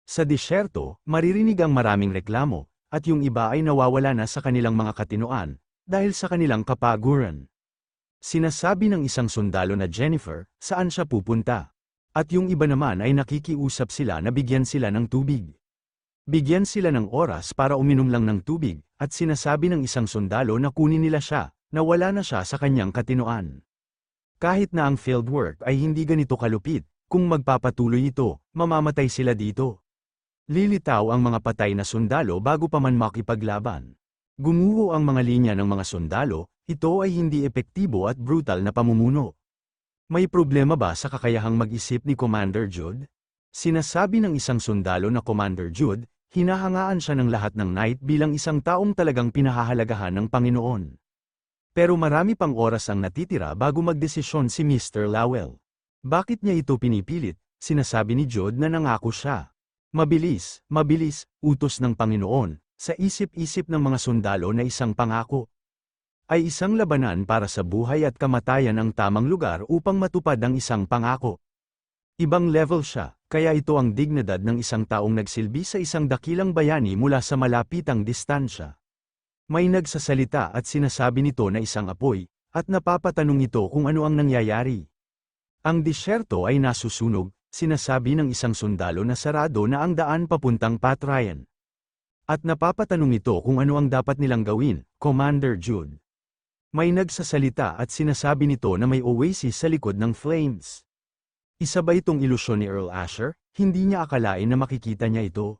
Sa disyerto, maririnig ang maraming reklamo, at yung iba ay nawawala na sa kanilang mga katinoan, dahil sa kanilang kapaguran. Sinasabi ng isang sundalo na Jennifer, saan siya pupunta. At yung iba naman ay nakikiusap sila na bigyan sila ng tubig. Bigyan sila ng oras para uminom lang ng tubig, at sinasabi ng isang sundalo na kunin nila siya, na wala na siya sa kanyang katinoan. Kahit na ang fieldwork ay hindi ganito kalupit, kung magpapatuloy ito, mamamatay sila dito. Lilitaw ang mga patay na sundalo bago pa man makipaglaban. Gumuho ang mga linya ng mga sundalo, ito ay hindi epektibo at brutal na pamumuno. May problema ba sa kakayahang mag-isip ni Commander Jude? Sinasabi ng isang sundalo na Commander Jude, hinahangaan siya ng lahat ng Knight bilang isang taong talagang pinahahalagahan ng Panginoon. Pero marami pang oras ang natitira bago magdesisyon si Mr. Lowell. Bakit niya ito pinipilit? Sinasabi ni Jude na nangako siya. Mabilis, utos ng Panginoon, sa isip-isip ng mga sundalo na isang pangako. Ay isang labanan para sa buhay at kamatayan ang tamang lugar upang matupad ang isang pangako. Ibang level siya, kaya ito ang dignidad ng isang taong nagsilbi sa isang dakilang bayani mula sa malapitang distansya. May nagsasalita at sinasabi nito na isang apoy, at napapatanong ito kung ano ang nangyayari. Ang disyerto ay nasusunog, sinasabi ng isang sundalo na sarado na ang daan papuntang Pat Ryan. At napapatanong ito kung ano ang dapat nilang gawin, Commander Jude. May nagsasalita at sinasabi nito na may oasis sa likod ng flames. Isa ba itong ilusyon ni Earl Asher? Hindi niya akalain na makikita niya ito.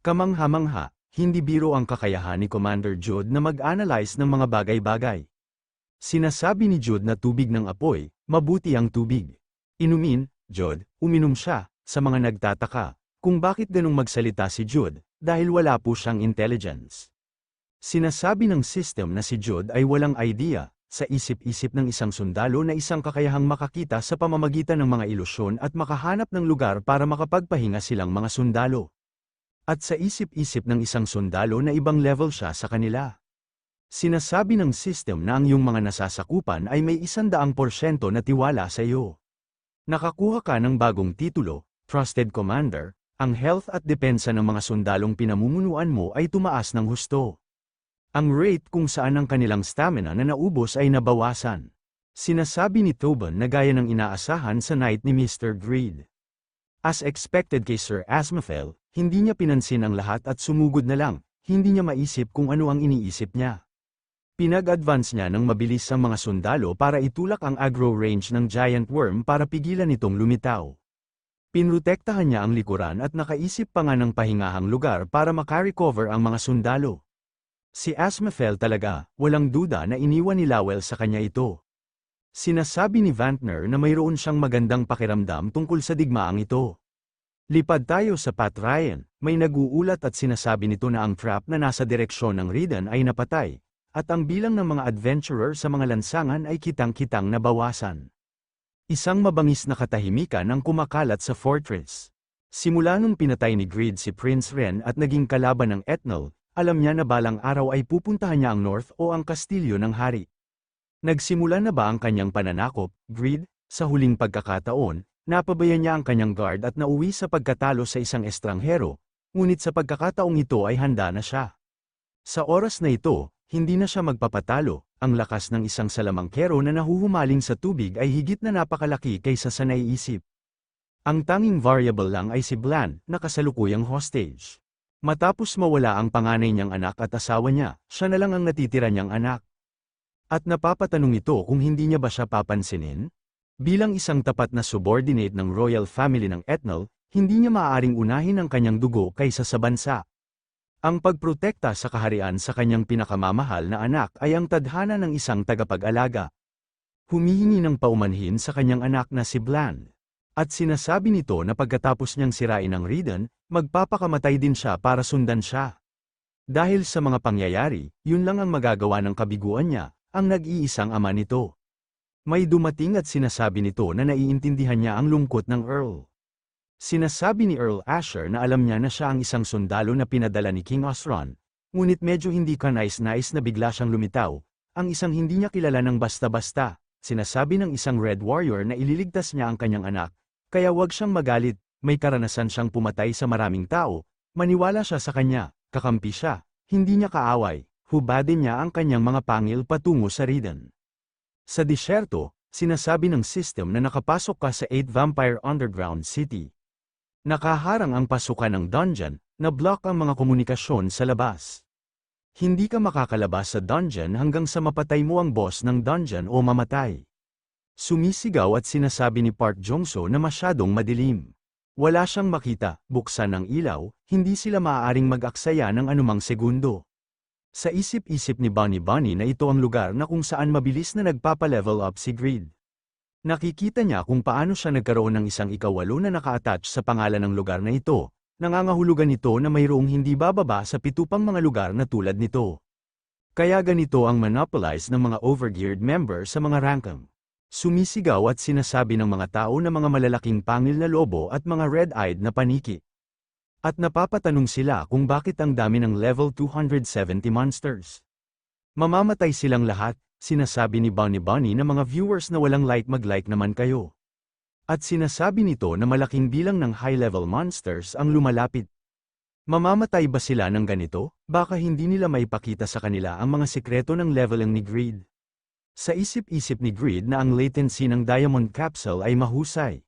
Kamangha-mangha, hindi biro ang kakayahan ni Commander Jude na mag-analyze ng mga bagay-bagay. Sinasabi ni Jude na tubig ng apoy, mabuti ang tubig. Inumin, Jude, uminom siya, sa mga nagtataka, kung bakit ganung magsalita si Jude, dahil wala po siyang intelligence. Sinasabi ng system na si Jude ay walang idea, sa isip-isip ng isang sundalo na isang kakayahang makakita sa pamamagitan ng mga ilusyon at makahanap ng lugar para makapagpahinga silang mga sundalo. At sa isip-isip ng isang sundalo na ibang level siya sa kanila. Sinasabi ng system na ang iyong mga nasasakupan ay may 100% na tiwala sa iyo. Nakakuha ka ng bagong titulo, Trusted Commander, ang health at depensa ng mga sundalong pinamumunuan mo ay tumaas ng husto. Ang rate kung saan ang kanilang stamina na naubos ay nabawasan. Sinasabi ni Tobin na gaya ng inaasahan sa night ni Mr. Greed. As expected kay Sir Asmaphel, hindi niya pinansin ang lahat at sumugod na lang, hindi niya maisip kung ano ang iniisip niya. Pinag-advance niya ng mabilis ang mga sundalo para itulak ang aggro range ng giant worm para pigilan itong lumitaw. Pinrotektahan niya ang likuran at nakaisip pa nga ng pahingahang lugar para makarecover ang mga sundalo. Si Asmaphel talaga, walang duda na iniwan ni Lowell sa kanya ito. Sinasabi ni Vantner na mayroon siyang magandang pakiramdam tungkol sa digmaang ito. Lipad tayo sa Pat Ryan, may nag-uulat at sinasabi nito na ang trap na nasa direksyon ng Redan ay napatay, at ang bilang ng mga adventurer sa mga lansangan ay kitang-kitang nabawasan. Isang mabangis na katahimikan ang kumakalat sa fortress. Simula nung pinatay ni Greed si Prince Ren at naging kalaban ng Etnal, alam niya na balang araw ay pupuntahan niya ang North o ang kastilyo ng hari. Nagsimula na ba ang kanyang pananakop, Greed? Sa huling pagkakataon, napabayan niya ang kanyang guard at nauwi sa pagkatalo sa isang estranghero, ngunit sa pagkakataong ito ay handa na siya. Sa oras na ito, hindi na siya magpapatalo, ang lakas ng isang salamangkero na nahuhumaling sa tubig ay higit na napakalaki kaysa sa naiisip. Ang tanging variable lang ay si Blan, na kasalukuyang hostage. Matapos mawala ang panganay niyang anak at asawa niya, siya na lang ang natitira niyang anak. At napapatanong ito kung hindi niya ba siya papansinin? Bilang isang tapat na subordinate ng royal family ng Etnal, hindi niya maaaring unahin ang kanyang dugo kaysa sa bansa. Ang pagprotekta sa kaharian sa kanyang pinakamamahal na anak ay ang tadhana ng isang tagapag-alaga. Humihingi ng paumanhin sa kanyang anak na si Blan. At sinasabi nito na pagkatapos niyang sirain ang Redan, magpapakamatay din siya para sundan siya. Dahil sa mga pangyayari, yun lang ang magagawa ng kabiguan niya, ang nag-iisang ama nito. May dumating at sinasabi nito na naiintindihan niya ang lungkot ng Earl. Sinasabi ni Earl Asher na alam niya na siya ang isang sundalo na pinadala ni King Osron, ngunit medyo hindi kanais-nais na bigla siyang lumitaw, ang isang hindi niya kilala ng basta-basta. Sinasabi ng isang Red Warrior na ililigtas niya ang kanyang anak, kaya wag siyang magalit, may karanasan siyang pumatay sa maraming tao, maniwala siya sa kanya, kakampi siya, hindi niya kaaway, hubadin niya ang kanyang mga pangil patungo sa Riden. Sa disyerto, sinasabi ng system na nakapasok ka sa 8 Vampire Underground City. Nakaharang ang pasukan ng dungeon, na block ang mga komunikasyon sa labas. Hindi ka makakalabas sa dungeon hanggang sa mapatay mo ang boss ng dungeon o mamatay. Sumisigaw at sinasabi ni Park Jong-soo na masyadong madilim. Wala siyang makita, buksan ang ilaw, hindi sila maaaring mag-aksaya ng anumang segundo. Sa isip-isip ni Bunny na ito ang lugar na kung saan mabilis na nagpapa-level up si Greed. Nakikita niya kung paano siya nagkaroon ng isang ikawalo na naka-attach sa pangalan ng lugar na ito, nangangahulugan ito na mayroong hindi bababa sa 7 pang mga lugar na tulad nito. Kaya ganito ang monopolize ng mga overgeared member sa mga ranking. Sumisigaw at sinasabi ng mga tao na mga malalaking pangil na lobo at mga red-eyed na paniki. At napapatanong sila kung bakit ang dami ng level 270 monsters. Mamamatay silang lahat, sinasabi ni Bunny na mga viewers na walang like mag-like naman kayo. At sinasabi nito na malaking bilang ng high-level monsters ang lumalapit. Mamamatay ba sila ng ganito? Baka hindi nila maipakita sa kanila ang mga sikreto ng leveling ni Greed. Sa isip-isip ni Greed na ang latency ng Diamond Capsule ay mahusay.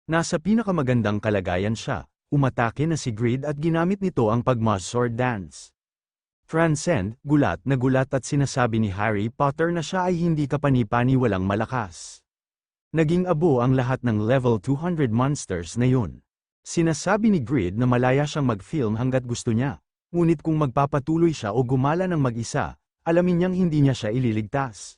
Nasa pinakamagandang kalagayan siya. Umatake na si Greed at ginamit nito ang pag-Muzz Sword Dance. Transcend, gulat at sinasabi ni Harry Potter na siya ay hindi kapani-paniwalang malakas. Naging abo ang lahat ng level 200 monsters na yun. Sinasabi ni Greed na malaya siyang mag-film hanggat gusto niya, ngunit kung magpapatuloy siya o gumala ng mag-isa, alamin niyang hindi niya siya ililigtas.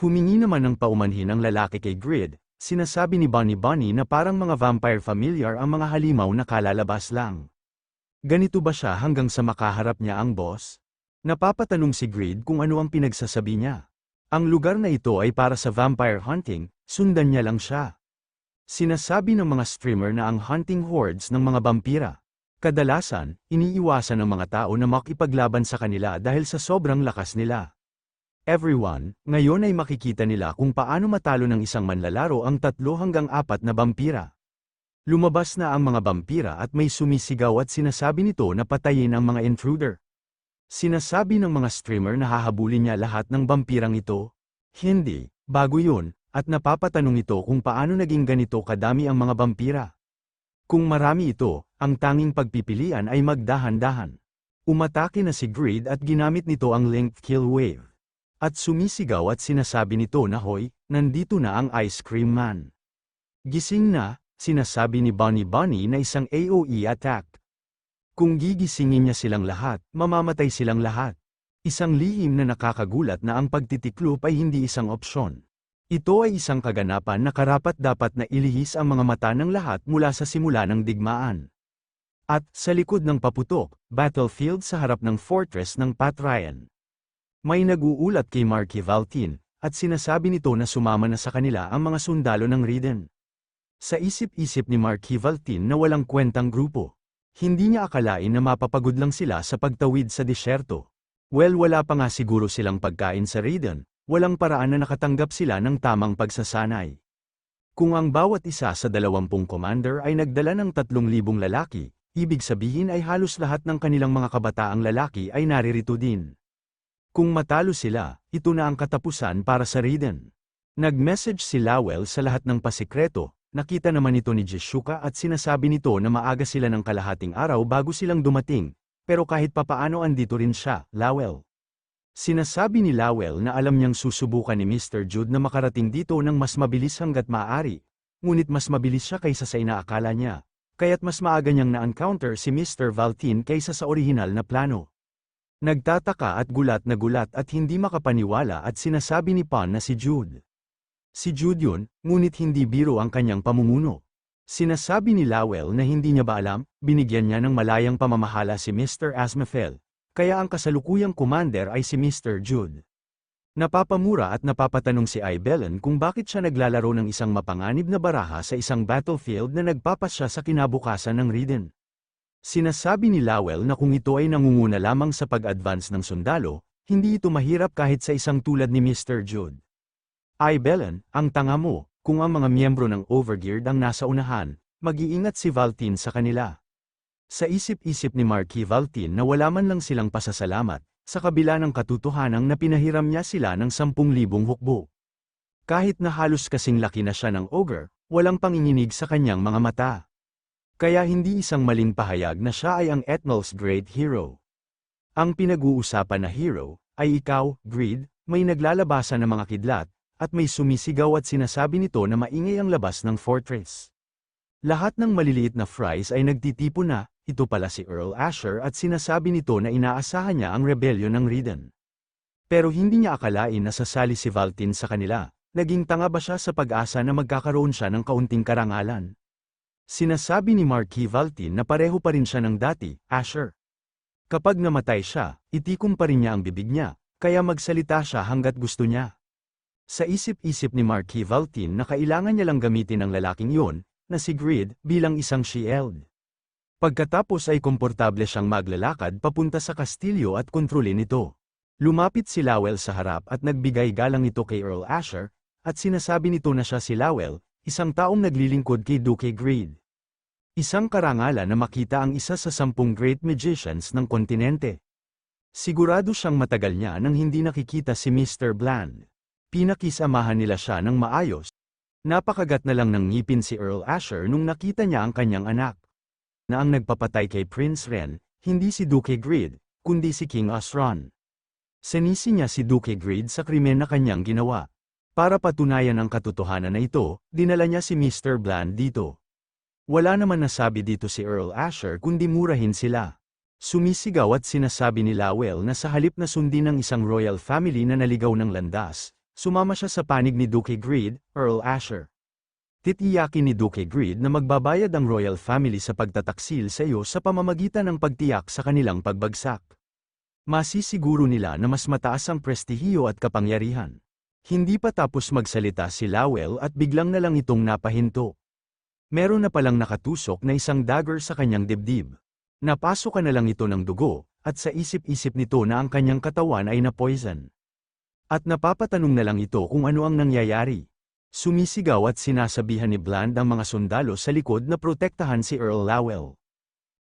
Humingi naman ng paumanhin ang lalaki kay Greed. Sinasabi ni Bunny na parang mga vampire familiar ang mga halimaw na kalalabas lang. Ganito ba siya hanggang sa makaharap niya ang boss? Napapatanong si Greed kung ano ang pinagsasabi niya. Ang lugar na ito ay para sa vampire hunting, sundan niya lang siya. Sinasabi ng mga streamer na ang hunting hordes ng mga vampira. Kadalasan, iniiwasan ng mga tao na makipaglaban sa kanila dahil sa sobrang lakas nila. Everyone, ngayon ay makikita nila kung paano matalo ng isang manlalaro ang 3 hanggang 4 na vampira. Lumabas na ang mga vampira at may sumisigaw at sinasabi nito na patayin ang mga intruder. Sinasabi ng mga streamer na hahabulin niya lahat ng vampirang ito. Hindi, bago yun, at napapatanong ito kung paano naging ganito kadami ang mga vampira. Kung marami ito, ang tanging pagpipilian ay magdahan-dahan. Umatake na si Greed at ginamit nito ang linked kill wave. At sumisigaw at sinasabi nito na hoy, nandito na ang Ice Cream Man. Gising na, sinasabi ni Bunny na isang AoE attack. Kung gigisingin niya silang lahat, mamamatay silang lahat. Isang lihim na nakakagulat na ang pagtitiklop ay hindi isang opsyon. Ito ay isang kaganapan na karapat-dapat na ilihis ang mga mata ng lahat mula sa simula ng digmaan. At, sa likod ng paputok, battlefield sa harap ng fortress ng Pat Ryan. May nag-uulat kay Marky Valtin, at sinasabi nito na sumama na sa kanila ang mga sundalo ng Riden. Sa isip-isip ni Marky Valtin na walang kwentang grupo. Hindi niya akalain na mapapagod lang sila sa pagtawid sa disyerto. Well, wala pa nga siguro silang pagkain sa Riden, walang paraan na nakatanggap sila ng tamang pagsasanay. Kung ang bawat isa sa 20 commander ay nagdala ng 3,000 lalaki, ibig sabihin ay halos lahat ng kanilang mga kabataang lalaki ay naririto din. Kung matalo sila, ito na ang katapusan para sa Riden. Nag-message si Lowell sa lahat ng pasikreto, nakita naman ito ni Jishuka at sinasabi nito na maaga sila ng kalahating araw bago silang dumating, pero kahit papaano andito rin siya, Lowell. Sinasabi ni Lowell na alam niyang susubukan ni Mr. Jude na makarating dito ng mas mabilis hanggat maaari, ngunit mas mabilis siya kaysa sa inaakala niya, kaya't mas maaga niyang na-encounter si Mr. Valtin kaysa sa orihinal na plano. Nagtataka at gulat at hindi makapaniwala at sinasabi ni Pan na si Jude. Si Jude yun, ngunit hindi biro ang kanyang pamumuno. Sinasabi ni Lowell na hindi niya ba alam, binigyan niya ng malayang pamamahala si Mr. Asmafel, kaya ang kasalukuyang commander ay si Mr. Jude. Napapamura at napapatanong si Ibellen kung bakit siya naglalaro ng isang mapanganib na baraha sa isang battlefield na nagpapasya sa kinabukasan ng Riden. Sinasabi ni Lowell na kung ito ay nangunguna lamang sa pag-advance ng sundalo, hindi ito mahirap kahit sa isang tulad ni Mr. Jude. Ibellen, ang tanga mo, kung ang mga miyembro ng Overgeared ang nasa unahan, Mag-iingat si Valtin sa kanila. Sa isip-isip ni Marquis Valtin na wala man lang silang pasasalamat, sa kabila ng katotohanang na pinahiram niya sila ng 10,000 hukbo. Kahit na halos kasing laki na siya ng ogre, walang panginginig sa kanyang mga mata. Kaya hindi isang maling pahayag na siya ay ang Ethnol's great hero. Ang pinag-uusapan na hero, ay ikaw, Greed, may naglalabasan ng mga kidlat, at may sumisigaw at sinasabi nito na maingay ang labas ng fortress. Lahat ng maliliit na fries ay nagtitipon na, ito pala si Earl Asher at sinasabi nito na inaasahan niya ang rebellion ng Riden. Pero hindi niya akalain na sasali si Valtin sa kanila. Naging tanga ba siya sa pag-asa na magkakaroon siya ng kaunting karangalan? Sinasabi ni Marquis Valtin na pareho pa rin siya ng dati, Asher. Kapag namatay siya, itikom pa rin niya ang bibig niya, kaya magsalita siya hanggat gusto niya. Sa isip-isip ni Marquis Valtin na kailangan niya lang gamitin ang lalaking iyon, na si Greed, bilang isang shield. Pagkatapos ay komportable siyang maglalakad papunta sa kastilyo at kontrolin ito. Lumapit si Lowell sa harap at nagbigay galang ito kay Earl Asher, at sinasabi nito na siya si Lowell, isang taong naglilingkod kay Duke Greed. Isang karangalan na makita ang isa sa 10 great magicians ng kontinente. Sigurado siyang matagal niya nang hindi nakikita si Mr. Bland. Pinakisamahan nila siya ng maayos. Napakagat na lang ng ngipin si Earl Asher nung nakita niya ang kanyang anak. Na ang nagpapatay kay Prince Ren, hindi si Duke Greed, kundi si King Osron. Sinisi niya si Duke Greed sa krimen na kanyang ginawa. Para patunayan ang katotohanan na ito, dinala niya si Mr. Bland dito. Wala naman nasabi dito si Earl Asher kundi murahin sila. Sumisigaw at sinasabi ni Lowell na sa halip na sundin ng isang royal family na naligaw ng landas, sumama siya sa panig ni Duke Greed, Earl Asher. Titiyakin ni Duke Greed na magbabayad ang royal family sa pagtataksil sa iyo sa pamamagitan ng pagtiyak sa kanilang pagbagsak. Masisiguro nila na mas mataas ang prestihiyo at kapangyarihan. Hindi pa tapos magsalita si Lowell at biglang na lang itong napahinto. Meron na palang nakatusok na isang dagger sa kanyang dibdib. Napasukan na lang ito ng dugo, at sa isip-isip nito na ang kanyang katawan ay na-poison. At napapatanong na lang ito kung ano ang nangyayari. Sumisigaw at sinasabihan ni Bland ang mga sundalo sa likod na protektahan si Earl Lowell.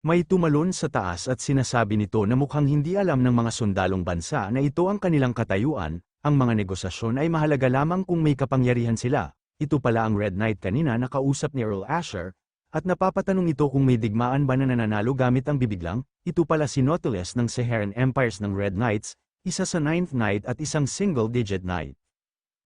May tumalon sa taas at sinasabi nito na mukhang hindi alam ng mga sundalong bansa na ito ang kanilang katayuan. Ang mga negosasyon ay mahalaga lamang kung may kapangyarihan sila. Ito pala ang Red Knight kanina na kausap ni Earl Asher, at napapatanong ito kung may digmaan ba na nananalo gamit ang bibiglang. Ito pala si Nautilus ng Saharan Empires ng Red Knights, isa sa 9th Knight at isang single-digit Knight.